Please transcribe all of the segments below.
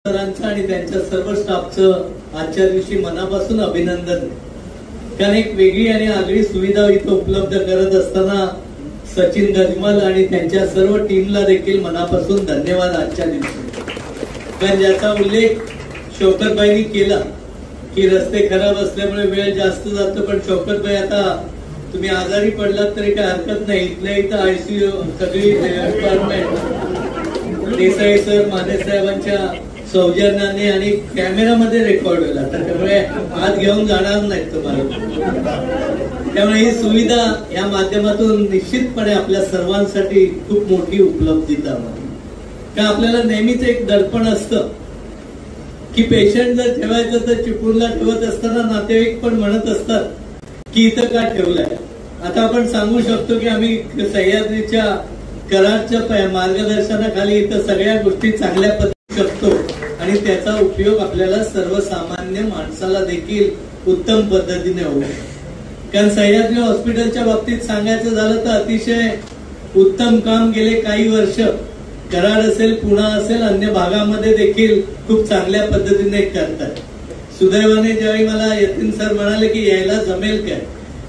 सरांचं आणि त्यांच्या सर्व स्टाफचं आजच्या दिवशी मनापासून अभिनंदन. कारण एक वेगळी आणि आगळी सुविधा इथं उपलब्ध करत असताना सचिन गजमल आणि त्यांच्या सर्व टीमला देखील मनापासून धन्यवाद आजच्या दिवशी. कारण ज्याचा उल्लेख शौकतबाईंनी केला की रस्ते खराब असल्यामुळे वेळ जास्त जातो, पण शौकतबाई आता तुम्ही आजारी पडलात तरी काय हरकत नाही, इथल्या इथं आयसीयू सगळी डिपार्टमेंट देसाई सर माने साहेबांच्या सौजन्याने आणि कॅमेरामध्ये रेकॉर्ड होईल. आता त्यामुळे आत घेऊन जाणार नाहीत तुम्हाला. त्यामुळे ही सुविधा या माध्यमातून निश्चितपणे आपल्या सर्वांसाठी खूप मोठी उपलब्धीता. का आपल्याला नेहमीच एक दडपण असतं की पेशंट जर ठेवायचं तर चिपळूणला ठेवत असताना नातेवाईक पण म्हणत असतात की इथं का ठेवलंय. आता आपण सांगू शकतो की आम्ही सह्याद्रीच्या करारच्या मार्गदर्शनाखाली इथं सगळ्या गोष्टी चांगल्या पद्धतीने शकतो आणि त्याचा उपयोग आपल्याला सर्वसामान्य माणसाला देखील उत्तम पद्धतीने होईल. कारण सह्याद्री हॉस्पिटलच्या बाबतीत सांगायचं झालं तर अतिशय उत्तम काम गेले काही वर्ष कराड असेल, पुणा असेल, अन्य भागामध्ये देखील खूप चांगल्या पद्धतीने करतात. सुदैवाने ज्यावेळी मला यतीन सर म्हणाले की यायला जमेल काय,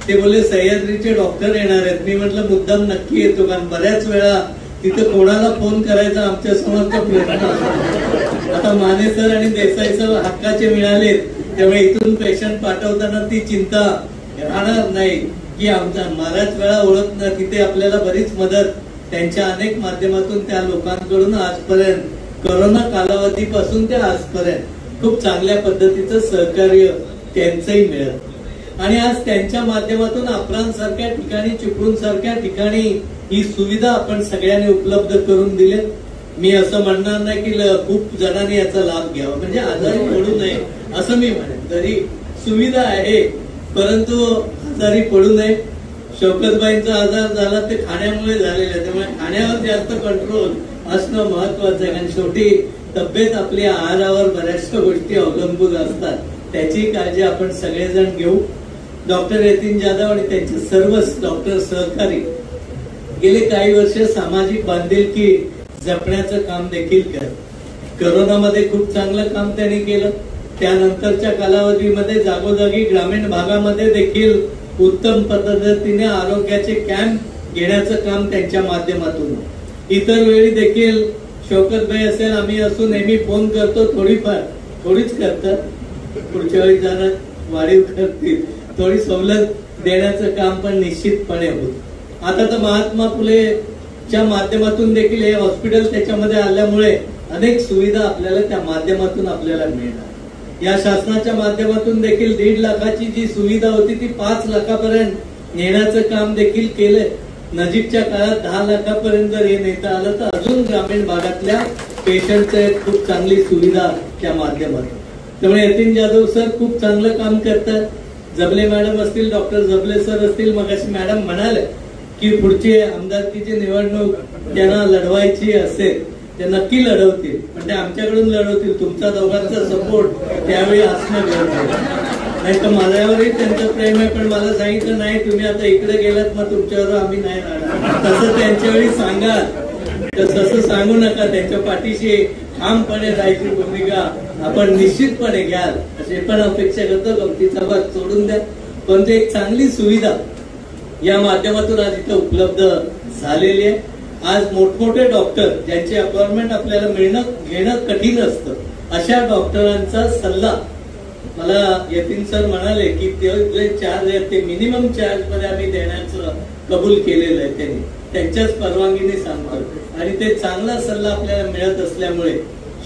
ते बोलले सह्याद्रीचे डॉक्टर येणार आहेत. मी म्हटलं मुद्दाम नक्की येतो, कारण बऱ्याच वेळा तिथं कोणाला फोन करायचा आमच्या समोरचा प्रश्न असतो. आता माने सर आणि देसाई सर हक्काचे मिळालेत, त्यामुळे इथून पेशंट पाठवताना ती चिंता राहणार नाही की आमचा बऱ्याच वेळा ओळख न, तिथे आपल्याला बरीच मदत त्यांच्या अनेक माध्यमातून त्या लोकांकडून आजपर्यंत कोरोना कालावधीपासून ते आजपर्यंत खूप चांगल्या पद्धतीचं सहकार्य त्यांचंही मिळत. आणि आज त्यांच्या माध्यमातून अप्रांसारख्या ठिकाणी, चिपळूण सारख्या ठिकाणी ही सुविधा आपण सगळ्यांनी उपलब्ध करून दिली. मी असं म्हणणार नाही की खूप जणांनी याचा लाभ घ्यावा, म्हणजे आजारी पडू नये असं मी म्हणेन. तरी सुविधा आहे परंतु आजारी पडू नये. शौकतबाईंचा आजार झाला ते खाण्यामुळे झालेला आहे, त्यामुळे खाण्यावर जास्त कंट्रोल असणं महत्वाचं आहे. कारण शेवटी तब्येत आपल्या आहारावर बऱ्याचशा गोष्टी अवलंबून असतात, त्याची काळजी आपण सगळेजण घेऊ. डॉक्टर यतीन जाधव आणि त्यांचे सर्व डॉक्टर सहकारी गेले काही वर्ष सामाजिक बांधिलकी जपण्याचं काम देखील करत. करोनामध्ये खूप चांगलं काम त्यांनी केलं. त्यानंतरच्या कालावधीमध्ये जागोजागी ग्रामीण भागामध्ये देखील उत्तम पद्धतीने आरोग्याचे कॅम्प घेण्याचं काम त्यांच्या माध्यमातून. इतर वेळी देखील शौकतबाई असेल, आम्ही असू, नेहमी फोन करतो, थोडीच करतात, पुढच्या वेळी जरा वाढीव करतील, थोडी सवलत देण्याचं काम पण निश्चितपणे होत. आता तर महात्मा फुलेच्या माध्यमातून देखील हे हॉस्पिटल त्याच्यामध्ये आल्यामुळे अनेक सुविधा आपल्याला त्या माध्यमातून आपल्याला मिळणार. या शासनाच्या माध्यमातून देखील 1.5 लाखाची जी सुविधा होती ती 5 लाखापर्यंत नेण्याचं काम देखील केलंय. नजीकच्या काळात 10 लाखापर्यंत जर हे नेता आलं तर अजून ग्रामीण भागातल्या पेशंटचे खूप चांगली सुविधा त्या माध्यमातून. त्यामुळे यतीन जाधव सर खूप चांगलं काम करतात. जबले मॅडम असतील, डॉक्टर जबले सर असतील, मगाशी मॅडम म्हणाले की पुढची आमदारकीची निवडणूक त्यांना लढवायची असेल ते नक्की लढवतील, म्हणजे आमच्याकडून लढवतील. तुमचा दोघांचा सपोर्ट त्यावेळी असणं गरजेचं नाही. तर माझ्यावरही त्यांचं प्रेम आहे, पण मला सांगितलं नाही तुम्ही आता इकडे गेलात मग तुमच्यावर आम्ही नाही राहणार, तसं त्यांच्या वेळी सांगा. तर तसं सांगू नका, त्यांच्या पाठीशी ठामपणे राहायची भूमिका आपण निश्चितपणे घ्याल अशी पण अपेक्षा करतो. गमतीचा भाग सोडून द्या, पण ते एक चांगली सुविधा या माध्यमातून आज इथं उपलब्ध झालेली आहे. आज मोठमोठे डॉक्टर ज्यांची अपॉइंटमेंट आपल्याला घेणं कठीण असतं, अशा डॉक्टरांचा सल्ला मला यतीन सर म्हणाले की ते चार्ज आहेत ते मिनिमम चार्ज मध्ये आम्ही देण्याचं कबूल केलेलं आहे. त्यांनी त्यांच्याच परवानगीने सांगतो आणि ते चांगला सल्ला आपल्याला मिळत असल्यामुळे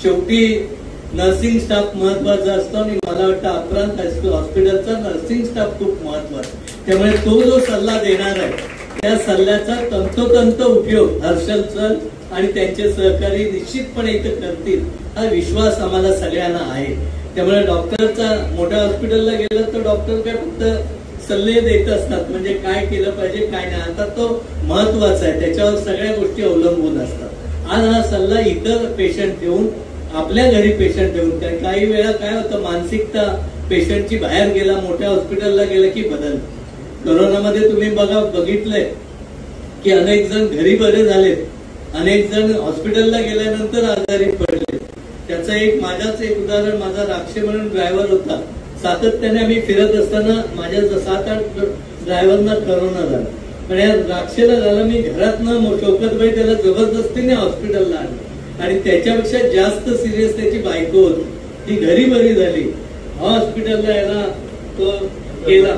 शेवटी नर्सिंग स्टाफ महत्वाचा असतो आणि मला वाटतं अप्रांत हॉस्पिटलचा नर्सिंग स्टाफ खूप महत्वाचा. त्यामुळे तो जो सल्ला देणार आहे त्या सल्ल्याचा तंतोतंत उपयोग हर्षल सर आणि त्यांचे सहकारी निश्चितपणे इथं करतील हा विश्वास आम्हाला सगळ्यांना आहे. त्यामुळे डॉक्टरचा मोठ्या हॉस्पिटलला गेलं तर डॉक्टर काय फक्त सल्ले देत असतात, म्हणजे काय केलं पाहिजे काय नाही, आता तो महत्वाचा आहे, त्याच्यावर सगळ्या गोष्टी अवलंबून असतात. आज हा सल्ला इतर पेशंट ठेवून आपल्या घरी पेशंट ठेवून, कारण काही वेळा काय होतं मानसिकता पेशंटची बाहेर गेला मोठ्या हॉस्पिटलला गेलं की बदल. कोरोनामध्ये तुम्ही बघितलंय की अनेक जण घरी बरे झालेत, अनेक जण हॉस्पिटलला गेल्यानंतर आजारी पडले. त्याचं एक माझाच एक उदाहरण, माझा राक्षे म्हणून ड्रायव्हर होता. सातत्याने आम्ही फिरत असताना माझ्या 7-8 ड्रायव्हरना करोना झाला. पण या राक्षेला झालं, मी घरातनं शौकतबाई त्याला जबरदस्तीने हॉस्पिटलला आणलं आणि त्याच्यापेक्षा जास्त सिरियस त्याची बायको होती, ती घरी बरी झाली. हॉस्पिटलला यायला तो गेला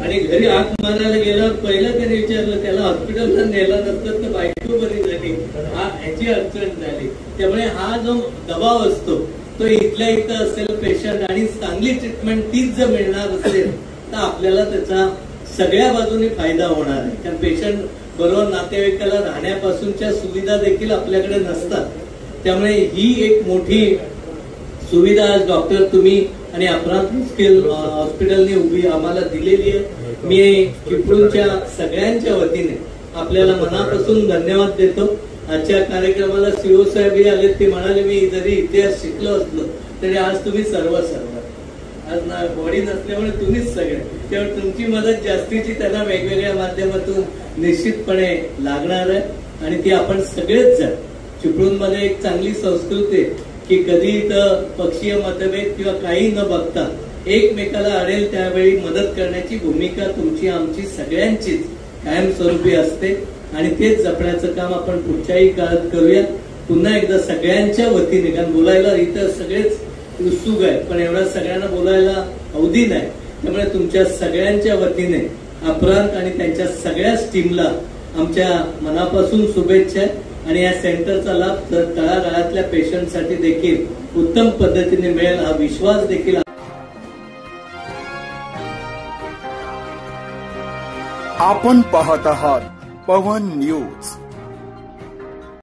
आणि घरी आग मारायला गेला. पहिला त्याने विचारलं, त्याला हॉस्पिटलला नेला नंतर तर बायको बरी झाली, ह्याची अडचण झाली. त्यामुळे हा जो दबाव असतो तो इथल्या इथं असेल पेशंट आणि चांगली ट्रीटमेंट तीच जर मिळणार असेल तर आपल्याला त्याचा सगळ्या बाजूने फायदा होणार आहे. कारण पेशंट बरोबर नातेवाईकाला राहण्यापासूनच्या सुविधा देखील आपल्याकडे नसतात. त्यामुळे ही एक मोठी सुविधा आज डॉक्टर तुम्ही आणि अपराध हॉस्पिटलने उभी आम्हाला दिलेली आहे. मी चिपळूणच्या सगळ्यांच्या वतीने आपल्याला मनापासून धन्यवाद देतो. आजच्या कार्यक्रमाला सीओ साहेब आले, ते म्हणाले मी जरी इतिहास शिकलो असलो तरी आज तुम्ही सर्व आज ना बॉडी नसल्यामुळे तुम्हीच सगळे, त्यामुळे तुमची मदत जास्तीची त्यांना वेगवेगळ्या माध्यमातून निश्चितपणे लागणार आहे आणि ती आपण सगळेच जण. चिपळूणमध्ये एक चांगली संस्कृती आहे की कधी इथं पक्षीय मतभेद किंवा काही न बघता एकमेकाला अडेल त्यावेळी मदत करण्याची भूमिका तुमची आमची सगळ्यांचीच कायमस्वरूपी असते आणि तेच जपण्याचं काम आपण पुढच्याही काळात करूया. पुन्हा एकदा सगळ्यांच्या वतीने, कारण बोलायला इथं सगळेच उत्सुक आहेत पण एवढा सगळ्यांना बोलायला अवधी नाही, त्यामुळे तुमच्या सगळ्यांच्या वतीने अपराध आणि त्यांच्या सगळ्याच टीमला आमच्या मनापासून शुभेच्छा आणि या सेंटरचा लाभ तळागाळातल्या पेशंटसाठी देखील उत्तम पद्धतीने मिळेल हा विश्वास देखील. आपण पाहत आहात पवन न्यूज.